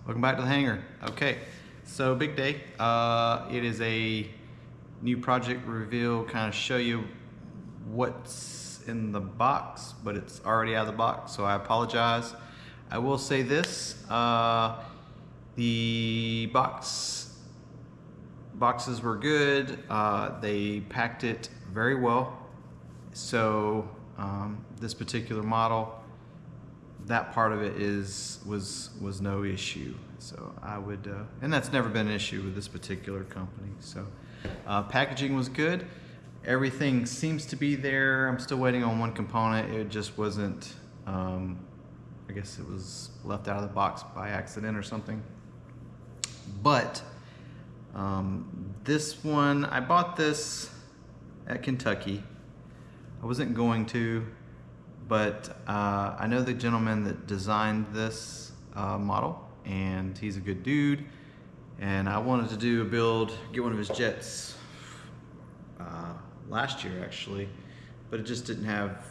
Welcome back to the hangar. Okay, so big day. It is a new project reveal, kind of show you what's in the box, but it's already out of the box, so I apologize. I will say this, the boxes were good. They packed it very well. So this particular model, that part of it was no issue. So I would, and that's never been an issue with this particular company. So packaging was good. Everything seems to be there. I'm still waiting on one component. It just wasn't, I guess it was left out of the box by accident or something. But this one, I bought this at Kentucky. I wasn't going to, but I know the gentleman that designed this model, and he's a good dude, and I wanted to do a build, get one of his jets last year actually, but it just didn't have,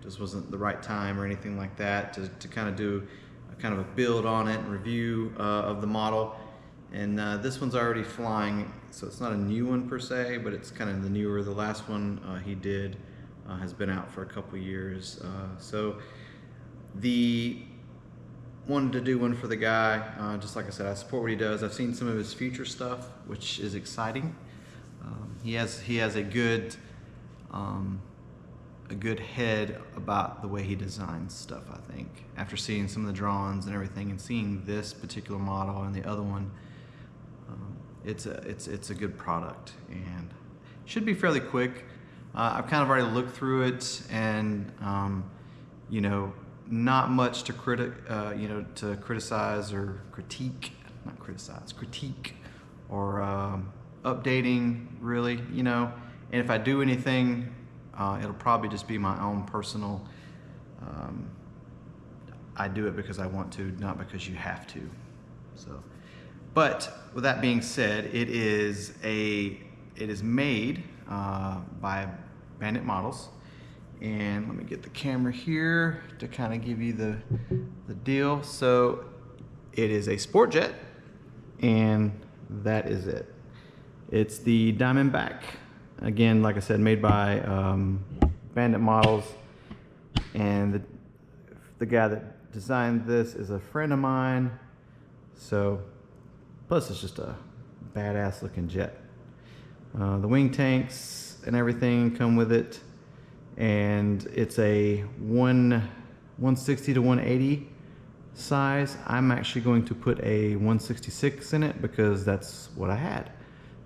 just wasn't the right time or anything like that to kind of do a build on it and review of the model. And this one's already flying, so it's not a new one per se, but it's kind of the newer. The last one he did has been out for a couple years. So wanted to do one for the guy. Just like I said, I support what he does. I've seen some of his future stuff, which is exciting. He has a good head about the way he designs stuff, I think. After seeing some of the drawings and everything, and seeing this particular model and the other one, it's a good product and should be fairly quick. I've kind of already looked through it, and not much to criticize or critique, not criticize, critique or updating really, and if I do anything, it'll probably just be my own personal, I do it because I want to, not because you have to. So, but with that being said, it is made by Bandit models, and let me get the camera here to kind of give you the deal. So it is a sport jet, and that is it. It's the Diamondback. Again, like I said, made by Bandit models, and the guy that designed this is a friend of mine. So, plus it's just a badass looking jet. The wing tanks and everything come with it, and it's a 160 to 180 size. I'm actually going to put a 166 in it because that's what I had.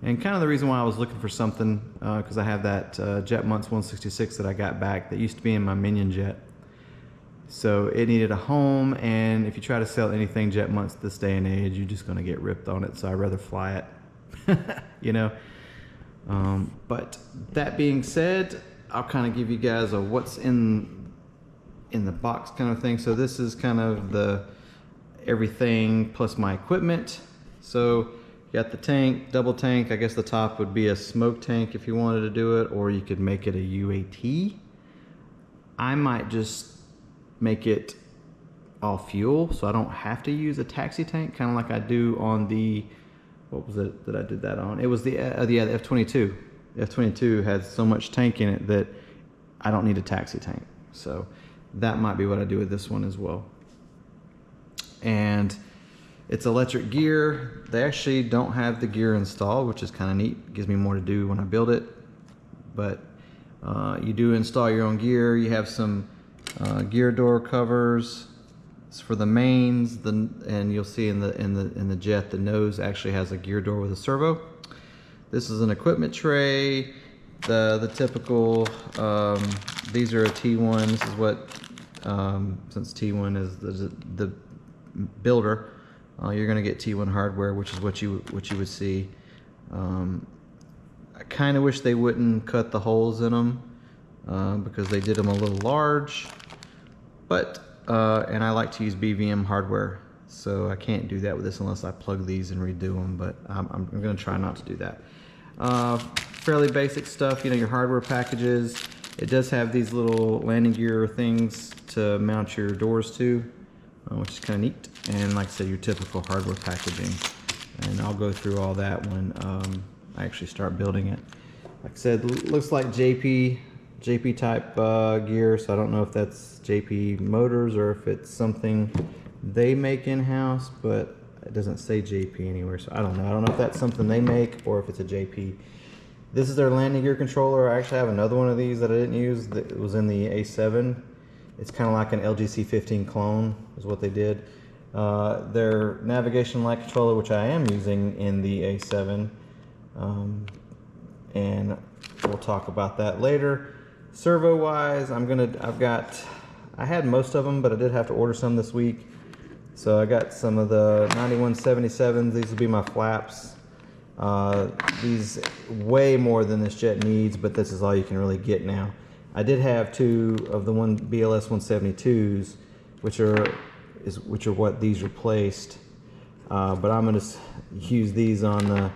And kind of the reason why I was looking for something, because I have that Jet Months 166 that I got back that used to be in my Minion jet. So it needed a home, and if you try to sell anything Jet Months this day and age, you're just going to get ripped on it. So I'd rather fly it, But that being said, I'll kind of give you guys a what's in the box kind of thing. So this is kind of the everything plus my equipment. So you got the tank, double tank. I guess the top would be a smoke tank if you wanted to do it, or you could make it a UAT. I might just make it all fuel, so I don't have to use a taxi tank, kind of like I do on the, what was it that I did that on? It was the F-22. The F-22 has so much tank in it that I don't need a taxi tank. So that might be what I do with this one as well. And it's electric gear. They actually don't have the gear installed, which is kind of neat. It gives me more to do when I build it. But you do install your own gear. You have some gear door covers. It's for the mains, and you'll see in the jet, the nose actually has a gear door with a servo. This is an equipment tray. The typical, these are a T1. This is what, since T1 is the builder, you're going to get T1 hardware, which is what you would see. I kind of wish they wouldn't cut the holes in them because they did them a little large. But and I like to use BVM hardware, so I can't do that with this unless I plug these and redo them. But I'm going to try not to do that. Fairly basic stuff, your hardware packages. It does have these little landing gear things to mount your doors to. which is kind of neat. And like I said, your typical hardware packaging. And I'll go through all that when I actually start building it. Like I said, looks like JP type gear, so I don't know if that's JP Motors or if it's something they make in-house, but it doesn't say JP anywhere, so I don't know. I don't know if that's something they make or if it's a JP. This is their landing gear controller. I actually have another one of these that I didn't use. That was in the A7. It's kind of like an LGC15 clone is what they did. Their navigation light controller, which I am using in the A7, and we'll talk about that later. Servo wise, I had most of them, but I did have to order some this week. So I got some of the 9177s. These will be my flaps. These way more than this jet needs, but this is all you can really get now. I did have 2 of the BLS 172s, which are what these replaced. But I'm going to use these on the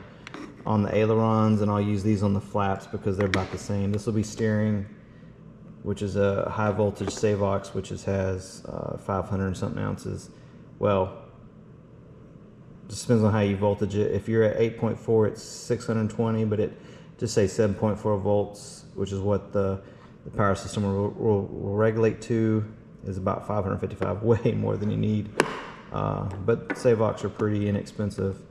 ailerons, and I'll use these on the flaps because they're about the same. This will be steering, which is a high voltage Savox, which has 500 and something ounces. Well, just depends on how you voltage it. If you're at 8.4, it's 620, but it just say 7.4 volts, which is what the power system will regulate to, is about 555, way more than you need. But Savox are pretty inexpensive.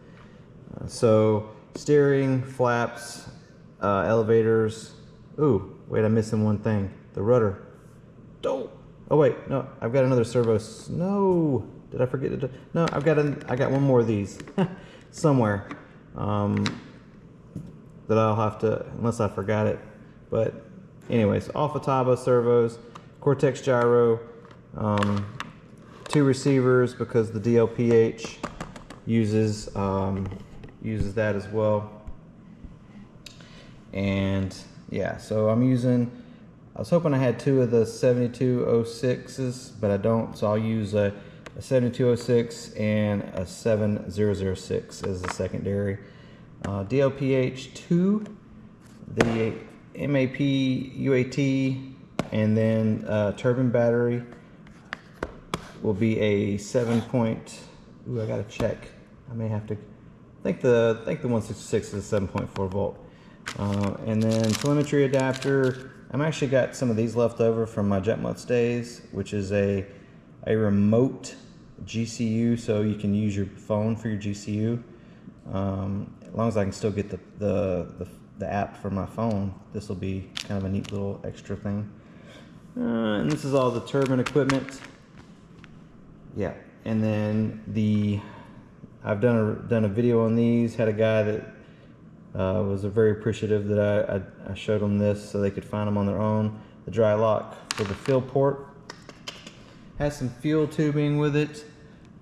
So steering, flaps, elevators. Ooh, wait, I'm missing one thing. The rudder. Oh wait, no, I've got another servo. No, did I forget to? No, I got one more of these somewhere that I'll have to, unless I forgot it. But anyways, Alpha Taba servos, Cortex gyro, 2 receivers because the DLPH uses that as well. And yeah, so I was hoping I had 2 of the 7206s, but I don't, so I'll use a 7206 and a 7006 as the secondary. DLPH2, the MAP UAT, and then turbine battery will be a 7 point. Ooh, I gotta check. I may have to. I think the 166 is a 7.4 volt. And then telemetry adapter. I'm actually got some of these left over from my JetMutts days, which is a remote GCU, so you can use your phone for your GCU. As long as I can still get the app for my phone, this will be kind of a neat little extra thing. And this is all the turbine equipment. Yeah, and then I've done a video on these. Had a guy that was very appreciative that I showed them this so they could find them on their own. The dry lock for the fill port has some fuel tubing with it.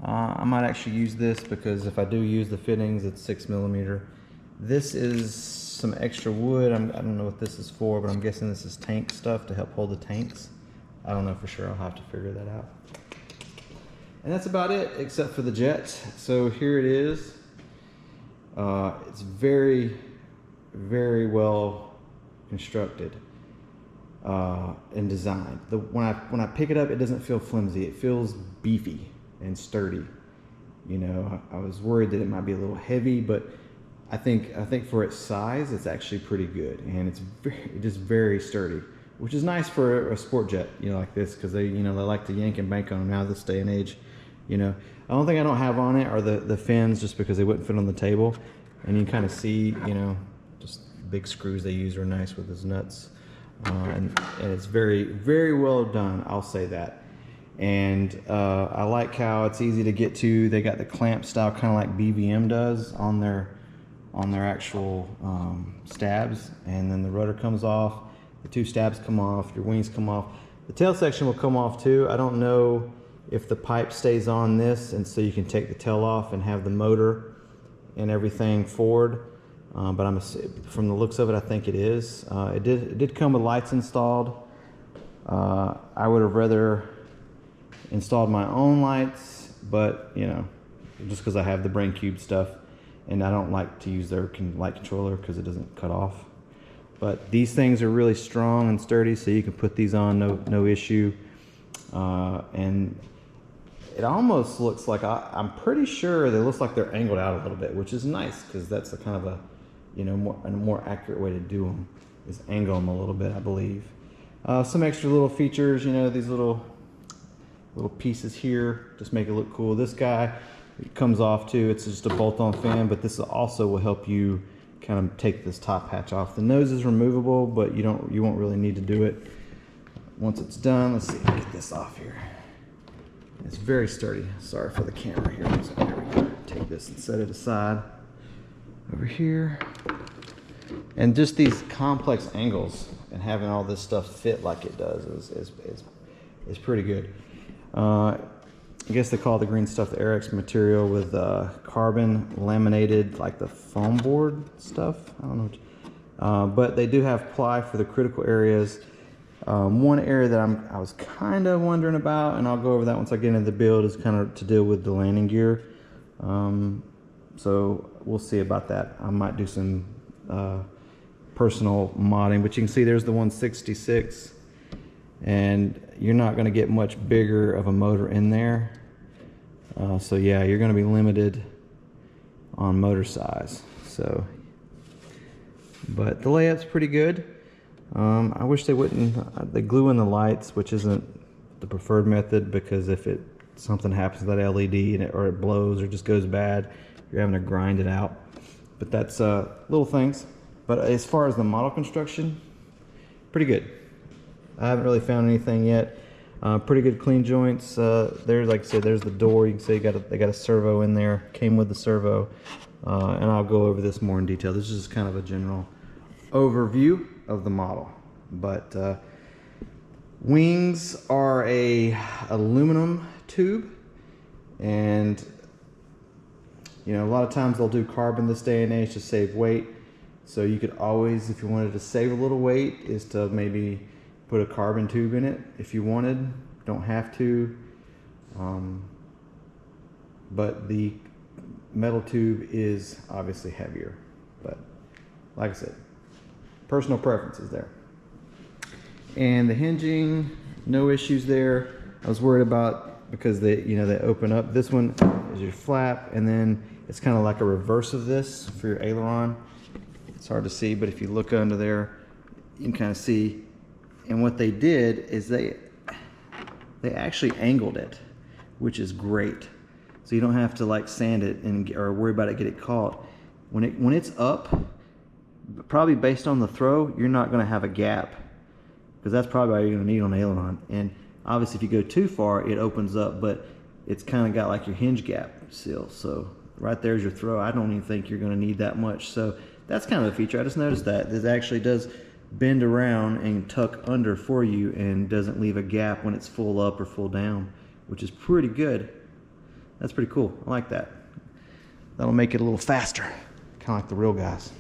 I might actually use this because if I do use the fittings, it's 6mm. This is some extra wood. I don't know what this is for, but I'm guessing this is tank stuff to help hold the tanks. I don't know for sure. I'll have to figure that out. And that's about it, except for the jet. So here it is. It's very, very well constructed and designed. When I pick it up, it doesn't feel flimsy. It feels beefy and sturdy. You know, I was worried that it might be a little heavy, but I think for its size, it's actually pretty good, and it's just very sturdy, which is nice for a sport jet, you know, like this, because they like to yank and bank on them now this day and age. You know, the only thing I don't have on it are the fins, just because they wouldn't fit on the table, and you can kind of see, you know, just big screws they use are nice with those nuts, and it's very, very well done. I'll say that. And I like how it's easy to get to. They got the clamp style, kind of like BVM does on their actual stabs, and then the rudder comes off, the 2 stabs come off, your wings come off, the tail section will come off too. I don't know if the pipe stays on this, and so you can take the tail off and have the motor and everything forward, but from the looks of it, I think it is. It did come with lights installed. I would have rather installed my own lights, but you know, just because I have the Brain Cube stuff, and I don't like to use their light controller because it doesn't cut off. But these things are really strong and sturdy, so you can put these on no issue. And it almost looks like, I'm pretty sure they looks like they're angled out a little bit, which is nice because that's a kind of a, you know, a more accurate way to do them is angle them a little bit, I believe. Some extra little features, you know, these little pieces here just make it look cool. This guy, it comes off too. It's just a bolt-on fan, but this also will help you kind of take this top hatch off. The nose is removable, but you won't really need to do it once it's done. Let's see, get this off here. It's very sturdy. Sorry for the camera here. So there we go. Take this and set it aside over here. And just these complex angles and having all this stuff fit like it does is pretty good. I guess they call the green stuff the Aerex material with carbon laminated, like the foam board stuff. I don't know. But they do have ply for the critical areas. One area that I was kind of wondering about, and I'll go over that once I get into the build, is kind of to deal with the landing gear. So we'll see about that. I might do some personal modding, but you can see there's the 166, and you're not going to get much bigger of a motor in there. So yeah, you're going to be limited on motor size. So, but the layout's pretty good. I wish they wouldn't, they glue in the lights, which isn't the preferred method, because if something happens to that LED or it blows or just goes bad, you're having to grind it out. But that's little things. But as far as the model construction, pretty good. I haven't really found anything yet. Pretty good clean joints. There's, like I said, there's the door. You can see they got a servo in there. Came with the servo. And I'll go over this more in detail. This is just kind of a general overview of the model. But wings are a aluminum tube, and you know, a lot of times they'll do carbon this day and age to save weight. So you could always, if you wanted to save a little weight, is to maybe put a carbon tube in it if you wanted. Don't have to. But the metal tube is obviously heavier. But like I said, personal preferences there. And the hinging, no issues there. I was worried about, because they open up. This one is your flap, and then it's kind of like a reverse of this for your aileron. It's hard to see, but if you look under there, you can kind of see. And what they did is they actually angled it, which is great. So you don't have to like sand it or worry about it get it caught. When it's up, probably based on the throw, you're not going to have a gap, because that's probably all you're going to need on aileron. And obviously, if you go too far, it opens up, but it's kind of got like your hinge gap still. So right there's your throw. I don't even think you're going to need that much. So that's kind of a feature. I just noticed that it actually does bend around and tuck under for you, and doesn't leave a gap when it's full up or full down, which is pretty good. That's pretty cool. I like that. That'll make it a little faster, kind of like the real guys.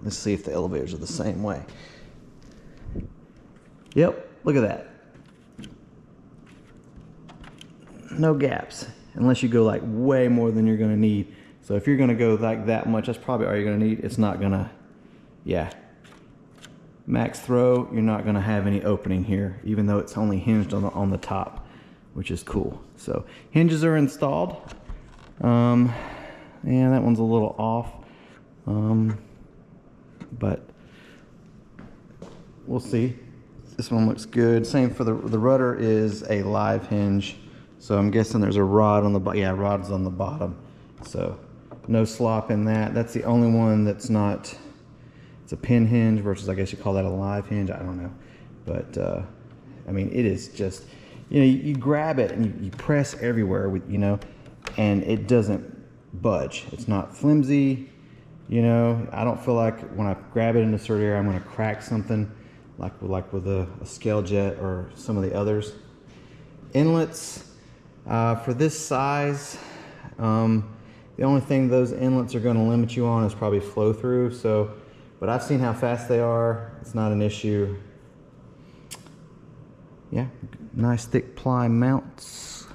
Let's see if the elevators are the same way. Yep, look at that. No gaps, unless you go like way more than you're gonna need. So if you're gonna go like that much, that's probably all you're gonna need. It's not gonna, yeah. Max throw, you're not gonna have any opening here, even though it's only hinged on the top, which is cool. So hinges are installed. Yeah, that one's a little off. But we'll see. This one looks good. Same for the rudder is a live hinge. So I'm guessing there's a rod on the bottom. Yeah, rod's on the bottom. So no slop in that. That's the only one that's not, it's a pin hinge versus, I guess you call that a live hinge. I don't know. But I mean, it is just, you grab it and you press everywhere with, and it doesn't budge. It's not flimsy. I don't feel like when I grab it in a certain area, I'm going to crack something like with a scale jet or some of the others. Inlets, for this size, the only thing those inlets are going to limit you on is probably flow through. So, but I've seen how fast they are. It's not an issue. Yeah, nice thick ply mounts.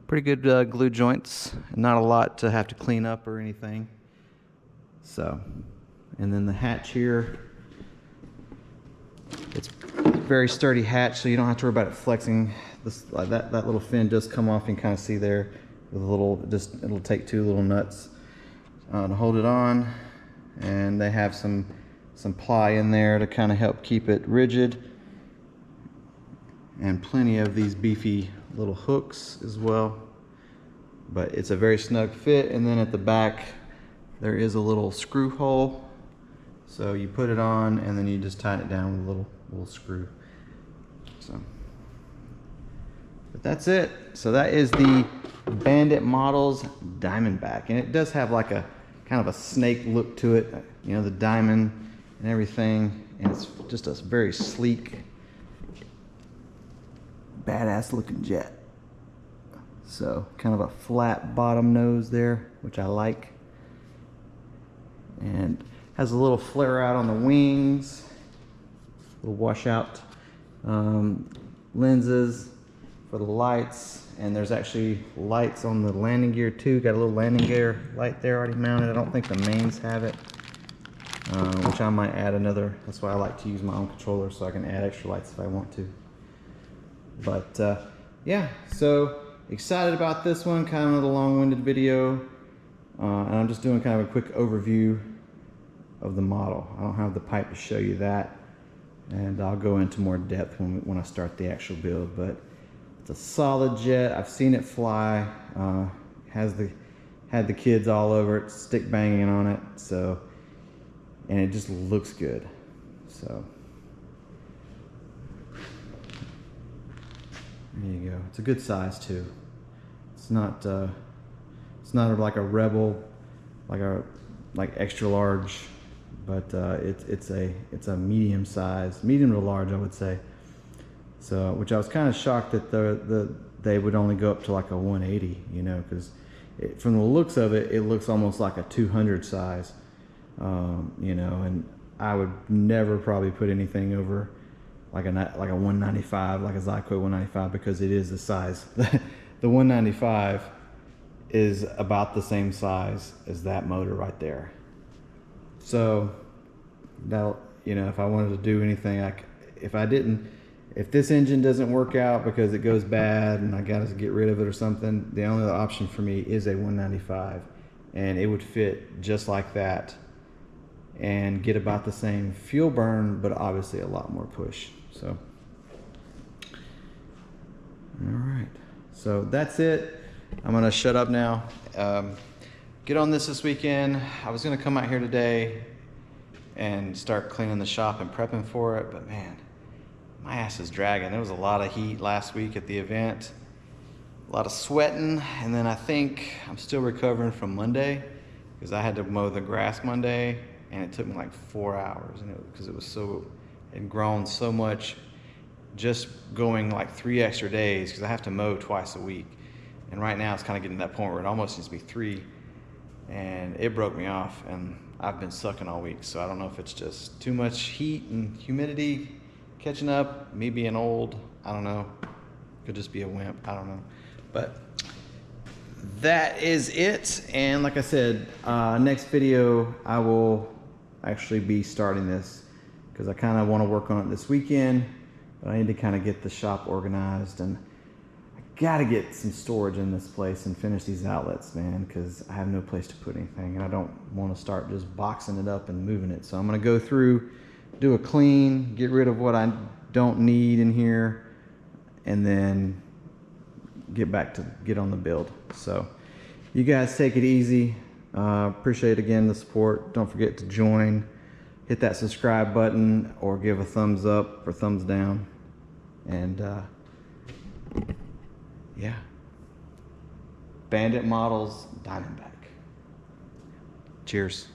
Pretty good glue joints. Not a lot to have to clean up or anything. So, and then the hatch here, it's a very sturdy hatch, so you don't have to worry about it flexing. this like that little fin does come off. You can kind of see there with a little, it'll take 2 little nuts to hold it on, and they have some ply in there to kind of help keep it rigid, and plenty of these beefy little hooks as well. But it's a very snug fit. And then at the back there is a little screw hole, so you put it on and then you just tighten it down with a little screw. So, but that's it. So that is the Bandit Models Diamondback, and it does have like a kind of a snake look to it, you know, the diamond and everything, and it's just a very sleek, badass looking jet. So kind of a flat bottom nose there, which I like, and has a little flare out on the wings, little washout lenses for the lights, and there's actually lights on the landing gear too. Got a little landing gear light there already mounted. I don't think the mains have it, which I might add another. That's why I like to use my own controller, so I can add extra lights if I want to. But yeah, so excited about this one. Kind of a long-winded video, and I'm just doing kind of a quick overview of the model. I don't have the pipe to show you that, and I'll go into more depth when I start the actual build. But it's a solid jet. I've seen it fly. Had the kids all over it, stick banging on it. So, and it just looks good. So there you go. It's a good size too. It's not like a Rebel, like extra large, but it's a medium size, medium to large, I would say. So, which I was kind of shocked that they would only go up to like a 180, you know, because from the looks of it, it looks almost like a 200 size, you know, and I would never probably put anything over like a 195, like a Zyco 195, because it is the size. The 195 is about the same size as that motor right there. So that, you know, if I wanted to do anything, if this engine doesn't work out because it goes bad and I got to get rid of it or something, the only other option for me is a 195, and it would fit just like that and get about the same fuel burn, but obviously a lot more push. So, all right. So that's it. I'm gonna shut up now. Get on this weekend. I was gonna come out here today and start cleaning the shop and prepping for it, but man, my ass is dragging. There was a lot of heat last week at the event, a lot of sweating, and then I think I'm still recovering from Monday because I had to mow the grass Monday, and it took me like 4 hours, and because it had grown so much, just going like 3 extra days, because I have to mow twice a week. And right now it's kind of getting to that point where it almost needs to be 3, and it broke me off, and I've been sucking all week. So I don't know if it's just too much heat and humidity catching up, me being old, I don't know. Could just be a wimp, I don't know. But that is it. And like I said, next video I will actually be starting this, because I kind of want to work on it this weekend, but I need to kind of get the shop organized, and I got to get some storage in this place and finish these outlets, man, because I have no place to put anything, and I don't want to start just boxing it up and moving it. So I'm going to go through, do a clean, get rid of what I don't need in here, and then get on the build. So you guys take it easy. Appreciate again the support. Don't forget to join. Hit that subscribe button or give a thumbs up or thumbs down. And yeah, Bandit Models Diamondback. Cheers.